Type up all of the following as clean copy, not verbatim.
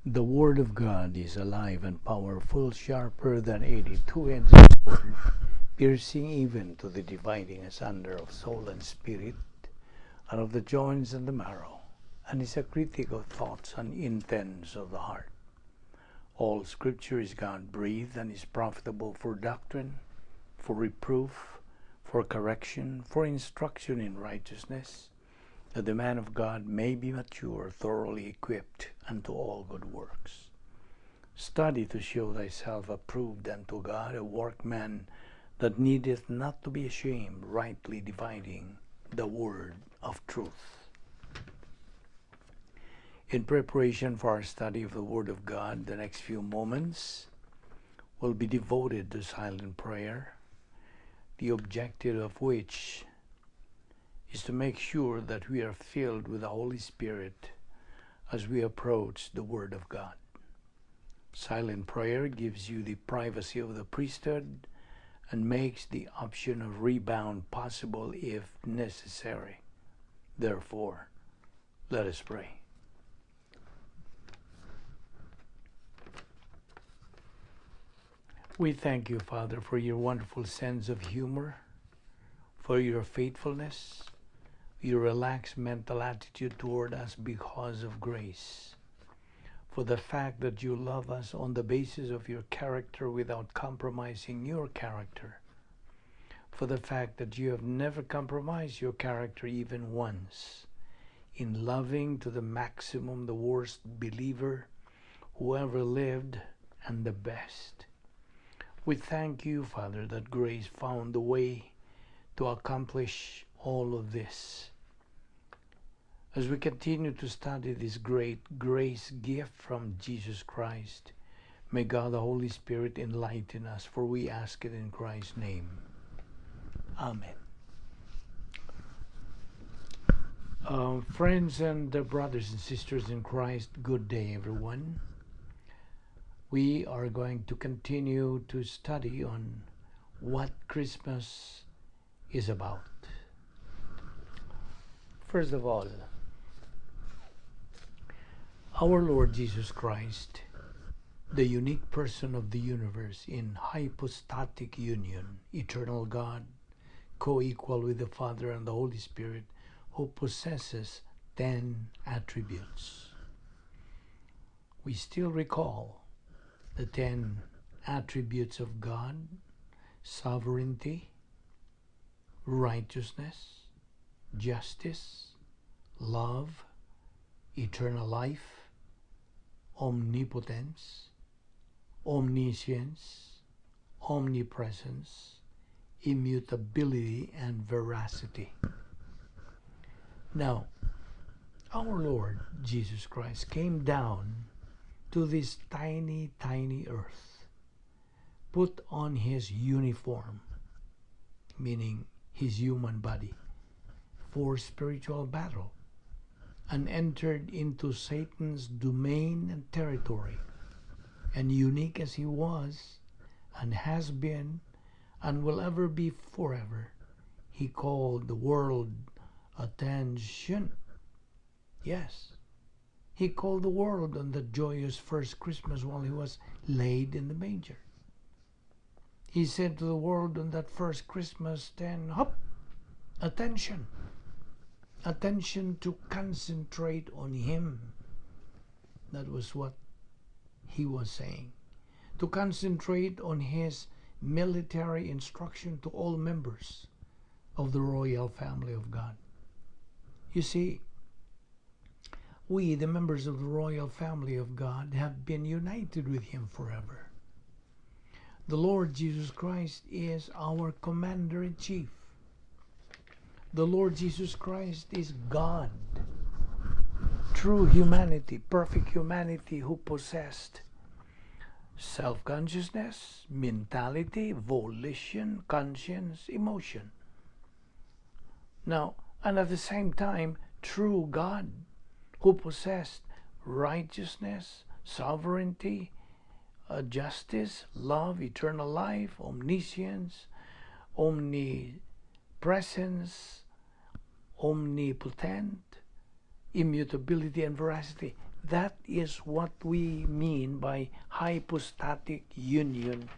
The Word of God is alive and powerful, sharper than any two-edged sword, piercing even to the dividing asunder of soul and spirit, and of the joints and the marrow, and is a critic of thoughts and intents of the heart. All Scripture is God-breathed and is profitable for doctrine, for reproof, for correction, for instruction in righteousness, that the man of God may be mature, thoroughly equipped unto all good works. Study to show thyself approved unto God, a workman that needeth not to be ashamed, rightly dividing the word of truth. In preparation for our study of the Word of God, the next few moments will be devoted to silent prayer, the objective of which is to make sure that we are filled with the Holy Spirit as we approach the Word of God. Silent prayer gives you the privacy of the priesthood and makes the option of rebound possible if necessary. Therefore, let us pray. We thank you, Father, for your wonderful sense of humor, for your faithfulness, your relaxed mental attitude toward us because of grace, for the fact that you love us on the basis of your character without compromising your character, for the fact that you have never compromised your character even once, in loving to the maximum the worst believer who ever lived and the best. We thank you, Father, that grace found the way to accomplish all of this. As we continue to study this great grace gift from Jesus Christ, may God the Holy Spirit enlighten us, for we ask it in Christ's name. Amen. Friends and brothers and sisters in Christ, good day, everyone. We are going to continue to study on what Christmas is about. First of all, our Lord Jesus Christ, the unique person of the universe in hypostatic union, eternal God, co-equal with the Father and the Holy Spirit, who possesses 10 attributes. We still recall the 10 attributes of God: sovereignty, righteousness, justice, love, eternal life, omnipotence, omniscience, omnipresence, immutability, and veracity. Now, our Lord Jesus Christ came down to this tiny, tiny earth, put on his uniform, meaning his human body, for spiritual battle, and entered into Satan's domain and territory. And unique as he was, and has been, and will ever be forever, he called the world attention. Yes, he called the world on the joyous first Christmas while he was laid in the manger. He said to the world on that first Christmas, then, hop, attention. Attention to concentrate on him. That was what he was saying. To concentrate on his military instruction to all members of the royal family of God. You see, we, the members of the royal family of God, have been united with him forever. The Lord Jesus Christ is our commander-in-chief. The Lord Jesus Christ is God, true humanity, perfect humanity, who possessed self-consciousness, mentality, volition, conscience, emotion. Now, and at the same time, true God, who possessed righteousness, sovereignty, justice, love, eternal life, omniscience, omnipresence, omnipotent, immutability, and veracity. That is what we mean by hypostatic union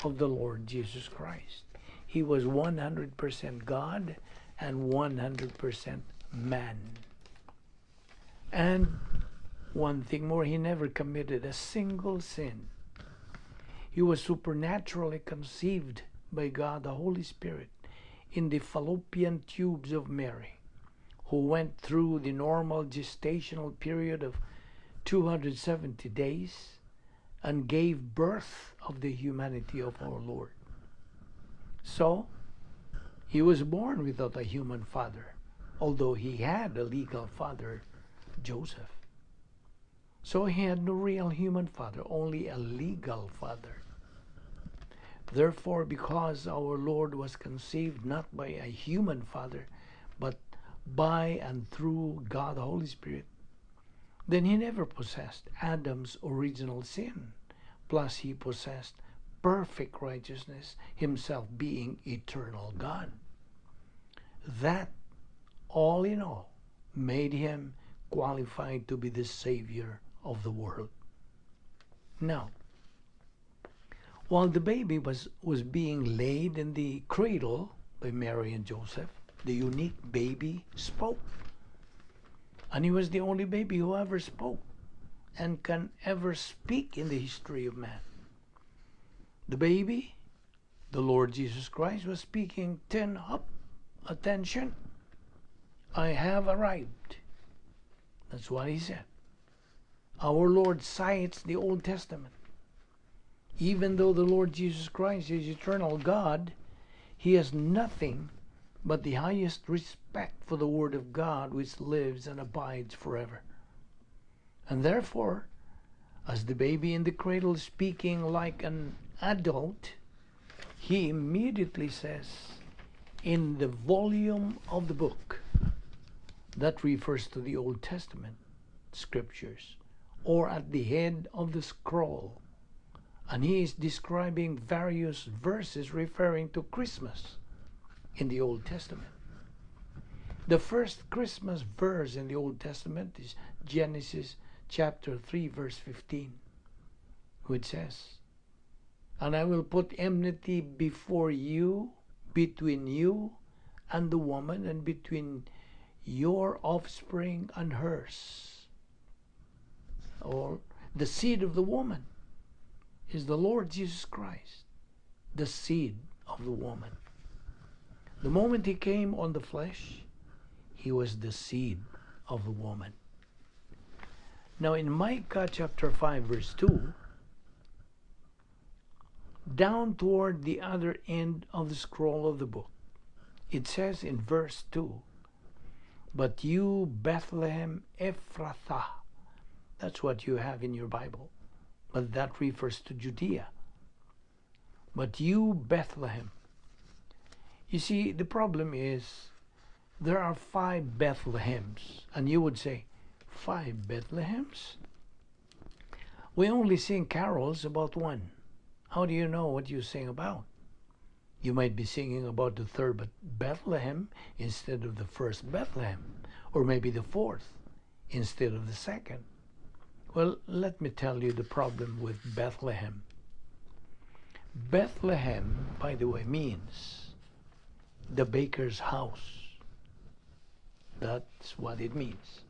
of the Lord Jesus Christ. He was 100% God and 100% man. And one thing more, he never committed a single sin. He was supernaturally conceived by God the Holy Spirit in the fallopian tubes of Mary, who went through the normal gestational period of 270 days and gave birth of the humanity of our Lord. So, he was born without a human father, although he had a legal father, Joseph. So he had no real human father, only a legal father. Therefore, because our Lord was conceived not by a human father, but by and through God the Holy Spirit, then he never possessed Adam's original sin. Plus, he possessed perfect righteousness, himself being eternal God. That, all in all, made him qualified to be the Savior of the world. Now, while the baby was being laid in the cradle by Mary and Joseph, the unique baby spoke. And he was the only baby who ever spoke and can ever speak in the history of man. The baby, the Lord Jesus Christ, was speaking, "Turn up, attention, I have arrived." That's what he said. Our Lord cites the Old Testament. Even though the Lord Jesus Christ is eternal God, he has nothing but the highest respect for the Word of God, which lives and abides forever. And therefore, as the baby in the cradle is speaking like an adult, he immediately says, in the volume of the book, that refers to the Old Testament scriptures, or at the head of the scroll. And he is describing various verses referring to Christmas in the Old Testament. The first Christmas verse in the Old Testament is Genesis chapter 3, verse 15, which says, "And I will put enmity before you, between you and the woman, and between your offspring and hers." Or the seed of the woman is the Lord Jesus Christ, the seed of the woman. The moment he came on the flesh, he was the seed of the woman. Now in Micah chapter 5 verse 2, down toward the other end of the scroll of the book, it says in verse 2, "But you, Bethlehem Ephrathah," that's what you have in your Bible, but that refers to Judea. "But you, Bethlehem." You see, the problem is there are 5 Bethlehems, and you would say, 5 Bethlehems? We only sing carols about one. How do you know what you sing about? You might be singing about the 3rd Bethlehem instead of the 1st Bethlehem, or maybe the 4th instead of the 2nd. Well, let me tell you the problem with Bethlehem. Bethlehem, by the way, means the baker's house. That's what it means.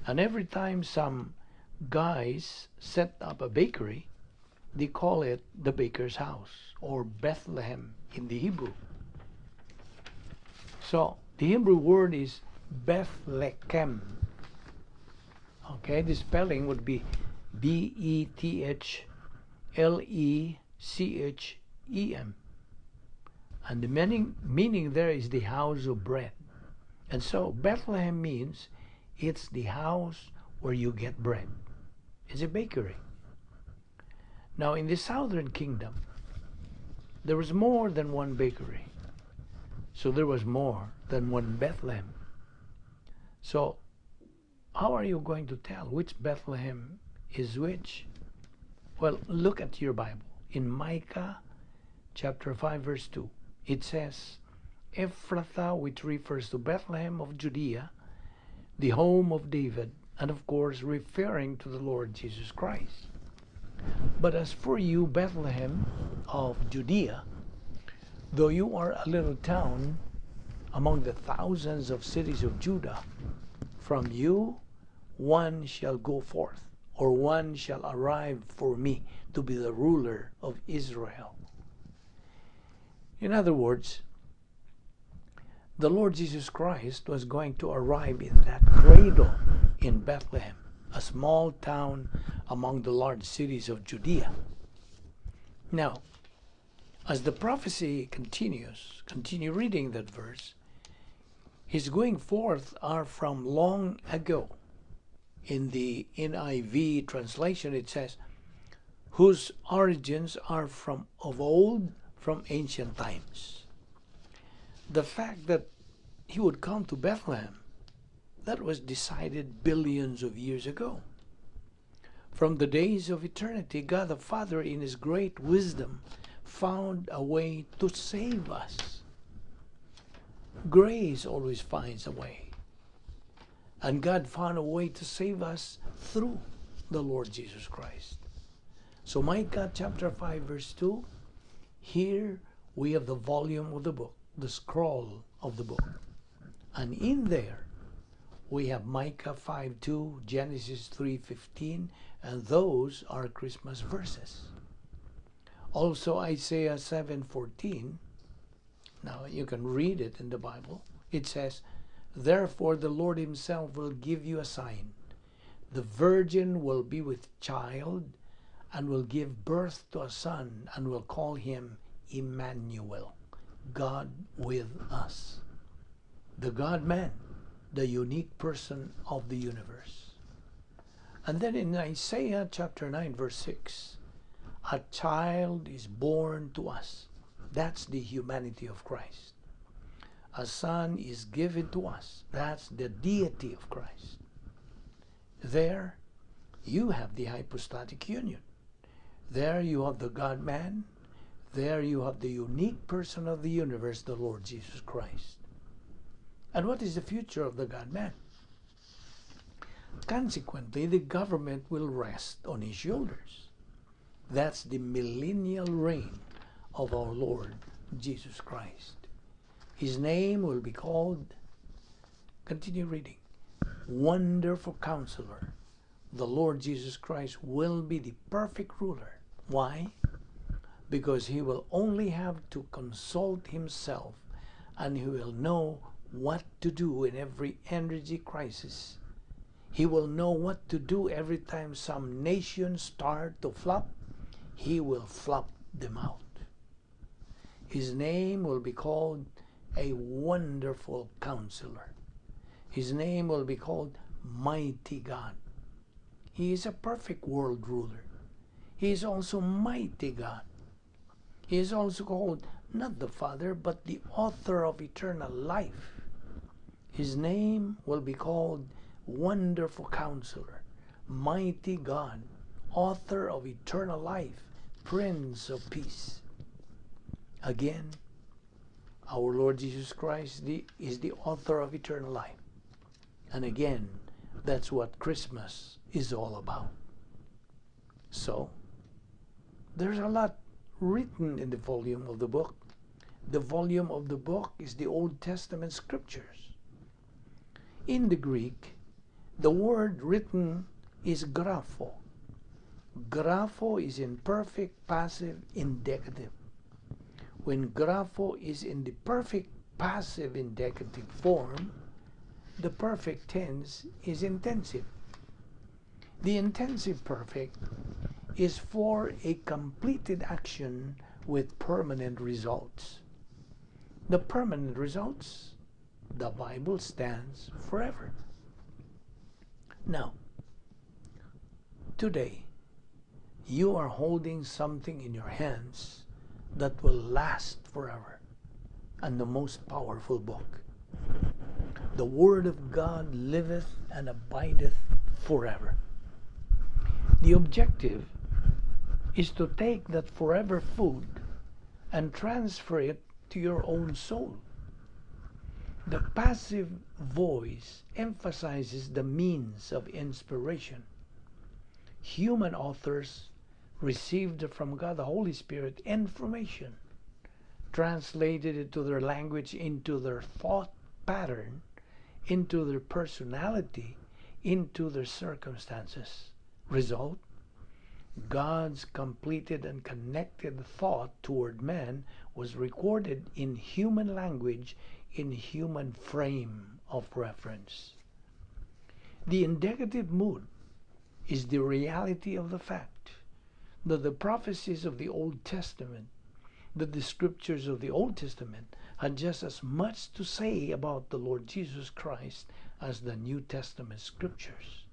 And every time some guys set up a bakery, they call it the baker's house, or Bethlehem in the Hebrew. So the Hebrew word is Bethlehem. Okay, the spelling would be Bethlechem. And the meaning there is the house of bread. And so Bethlehem means it's the house where you get bread. It's a bakery. Now in the southern kingdom, there was more than one bakery. So there was more than one Bethlehem. So how are you going to tell which Bethlehem is which? Well, look at your Bible. In Micah chapter 5 verse 2, it says, "Ephrathah," which refers to Bethlehem of Judea, the home of David, and of course referring to the Lord Jesus Christ. But as for you, Bethlehem of Judea, though you are a little town among the thousands of cities of Judah, from you one shall go forth, or one shall arrive for me to be the ruler of Israel. In other words, the Lord Jesus Christ was going to arrive in that cradle in Bethlehem, a small town among the large cities of Judea. Now, as the prophecy continues, continue reading that verse, his going forth are from long ago. In the NIV translation it says, whose origins are from of old, from ancient times. The fact that he would come to Bethlehem, that was decided billions of years ago. From the days of eternity, God the Father in his great wisdom found a way to save us. Grace always finds a way. And God found a way to save us through the Lord Jesus Christ. So Micah chapter 5 verse 2, here we have the volume of the book, the scroll of the book. And in there, we have Micah 5:2, Genesis 3:15, and those are Christmas verses. Also Isaiah 7:14. Now you can read it in the Bible. It says, therefore the Lord himself will give you a sign. The virgin will be with child and will give birth to a son and will call him Emmanuel, God with us. The God-man, the unique person of the universe. And then in Isaiah chapter 9 verse 6, a child is born to us. That's the humanity of Christ. A son is given to us. That's the deity of Christ. There you have the hypostatic union. There you have the God-man. There you have the unique person of the universe, the Lord Jesus Christ. And what is the future of the God-man? Consequently, the government will rest on his shoulders. That's the millennial reign of our Lord Jesus Christ. His name will be called, continue reading, Wonderful Counselor. The Lord Jesus Christ will be the perfect ruler. Why? Because he will only have to consult himself and he will know what to do in every energy crisis. He will know what to do every time some nations start to flop. He will flop them out. His name will be called a Wonderful Counselor. His name will be called Mighty God. He is a perfect world ruler. He is also Mighty God. He is also called not the Father, but the author of eternal life. His name will be called Wonderful Counselor, Mighty God, author of eternal life, Prince of Peace. Again, our Lord Jesus Christ is the author of eternal life. And again, that's what Christmas is all about. So, there's a lot written in the volume of the book. The volume of the book is the Old Testament scriptures. In the Greek, the word written is grapho. Grapho is in perfect passive indicative. When grapho is in the perfect passive indicative form, the perfect tense is intensive. The intensive perfect is for a completed action with permanent results. The permanent results, the Bible stands forever. Now, today, you are holding something in your hands that will last forever, and the most powerful book. The Word of God liveth and abideth forever. The objective is to take that forever food and transfer it to your own soul. The passive voice emphasizes the means of inspiration. Human authors received from God the Holy Spirit information, translated it to their language, into their thought pattern, into their personality, into their circumstances. Result: God's completed and connected thought toward man was recorded in human language, in human frame of reference. The indicative mood is the reality of the fact that the prophecies of the Old Testament, that the scriptures of the Old Testament, had just as much to say about the Lord Jesus Christ as the New Testament scriptures.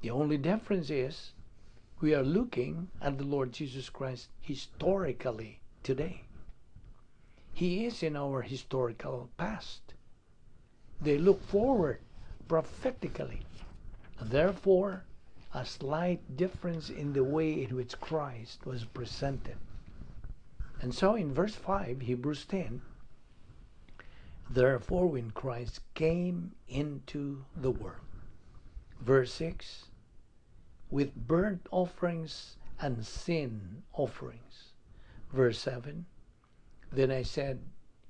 The only difference is we are looking at the Lord Jesus Christ historically today. He is in our historical past. They look forward prophetically. Therefore, a slight difference in the way in which Christ was presented. And so in verse 5, Hebrews 10, therefore when Christ came into the world. Verse 6, with burnt offerings and sin offerings. Verse 7, then I said,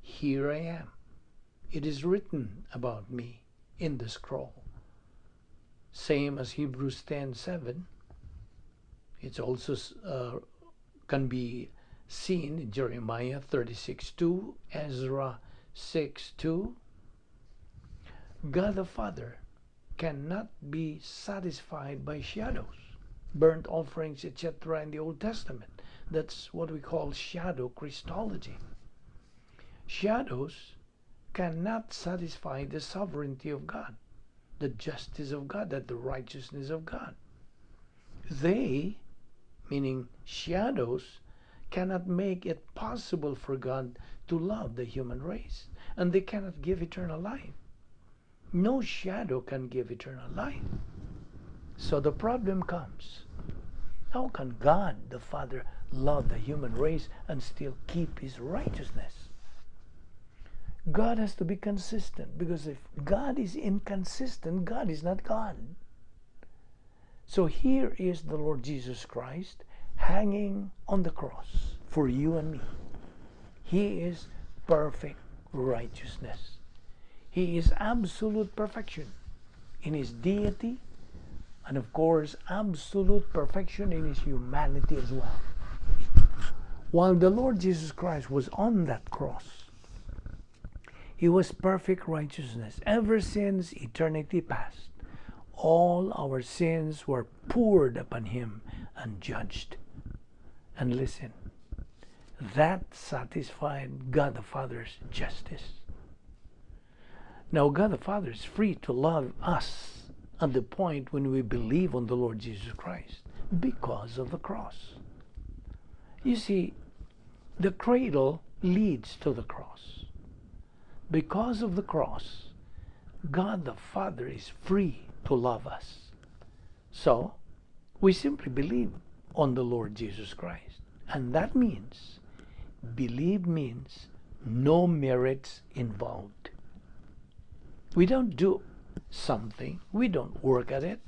here I am. It is written about me in the scroll. Same as Hebrews 10:7. It's also can be seen in Jeremiah 36:2, Ezra 6:2. God the Father cannot be satisfied by shadows, burnt offerings, etc. in the Old Testament. That's what we call shadow Christology. Shadows cannot satisfy the sovereignty of God, the justice of God, that the righteousness of God. They, meaning shadows, cannot make it possible for God to love the human race, and they cannot give eternal life. No shadow can give eternal life. So the problem comes, how can God the Father love the human race and still keep his righteousness? God has to be consistent, because if God is inconsistent, God is not God. So here is the Lord Jesus Christ hanging on the cross for you and me. He is perfect righteousness. He is absolute perfection in his deity, and of course absolute perfection in his humanity as well. While the Lord Jesus Christ was on that cross, he was perfect righteousness. Ever since eternity past, all our sins were poured upon him and judged. And listen, that satisfied God the Father's justice. Now God the Father is free to love us at the point when we believe on the Lord Jesus Christ because of the cross. You see, the cradle leads to the cross. Because of the cross, God the Father is free to love us. So, we simply believe on the Lord Jesus Christ. And that means, believe means no merits involved. We don't do something. We don't work at it.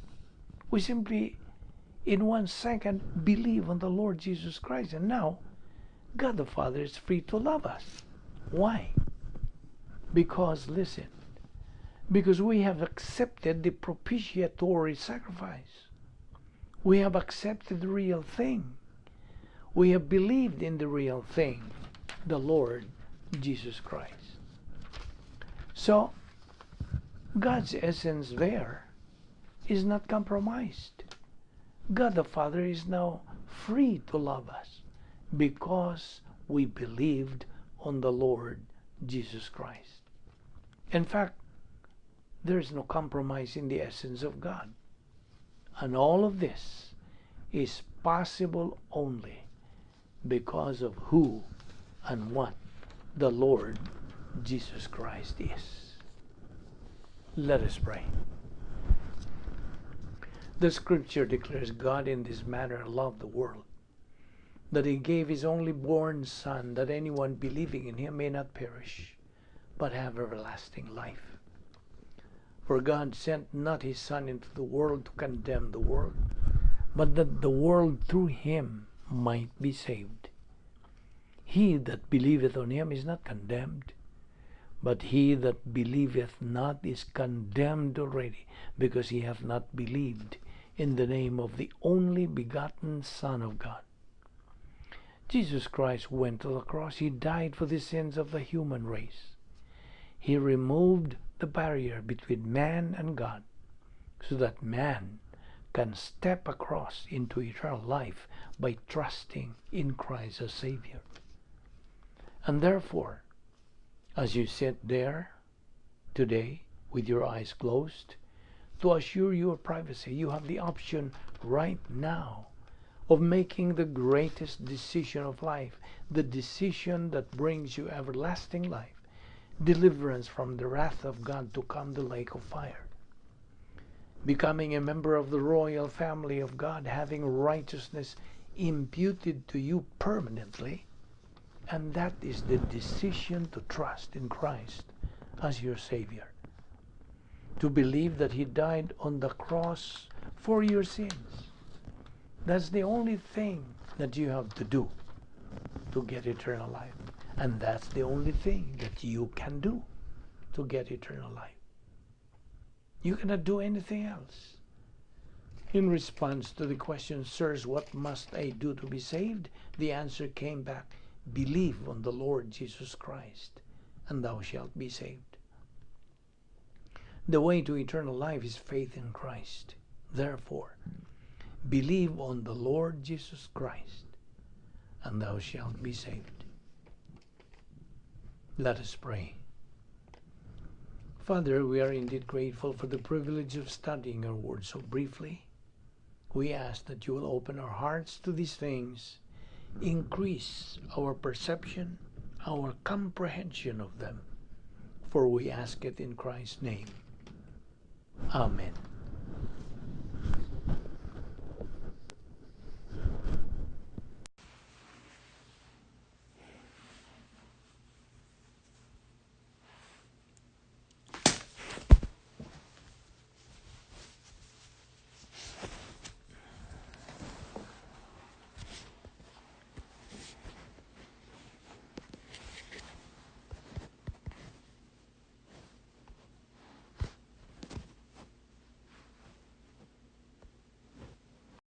We simply, in 1 second, believe on the Lord Jesus Christ. And now, God the Father is free to love us. Why? Because, listen, because we have accepted the propitiatory sacrifice. We have accepted the real thing. We have believed in the real thing, the Lord Jesus Christ. So, God's essence there is not compromised. God the Father is now free to love us because we believed on the Lord Jesus Christ. In fact, there is no compromise in the essence of God. And all of this is possible only because of who and what the Lord Jesus Christ is. Let us pray. The scripture declares God in this manner loved the world, that he gave his only born Son, that anyone believing in him may not perish, but have everlasting life. For God sent not his Son into the world to condemn the world, but that the world through him might be saved. He that believeth on him is not condemned, but he that believeth not is condemned already, because he hath not believed in the name of the only begotten Son of God. Jesus Christ went to the cross. He died for the sins of the human race. He removed the barrier between man and God, so that man can step across into eternal life by trusting in Christ as Savior. And therefore, as you sit there today with your eyes closed, to assure your privacy, you have the option right now of making the greatest decision of life, the decision that brings you everlasting life, deliverance from the wrath of God to come, the lake of fire, becoming a member of the royal family of God, having righteousness imputed to you permanently. And that is the decision to trust in Christ as your Savior, to believe that he died on the cross for your sins. That's the only thing that you have to do to get eternal life. And that's the only thing that you can do to get eternal life. You cannot do anything else. In response to the question, sirs, what must I do to be saved? The answer came back, believe on the Lord Jesus Christ, and thou shalt be saved. The way to eternal life is faith in Christ. Therefore, believe on the Lord Jesus Christ, and thou shalt be saved. Let us pray. Father, we are indeed grateful for the privilege of studying your word so briefly. We ask that you will open our hearts to these things, increase our perception, our comprehension of them, for we ask it in Christ's name. Amen.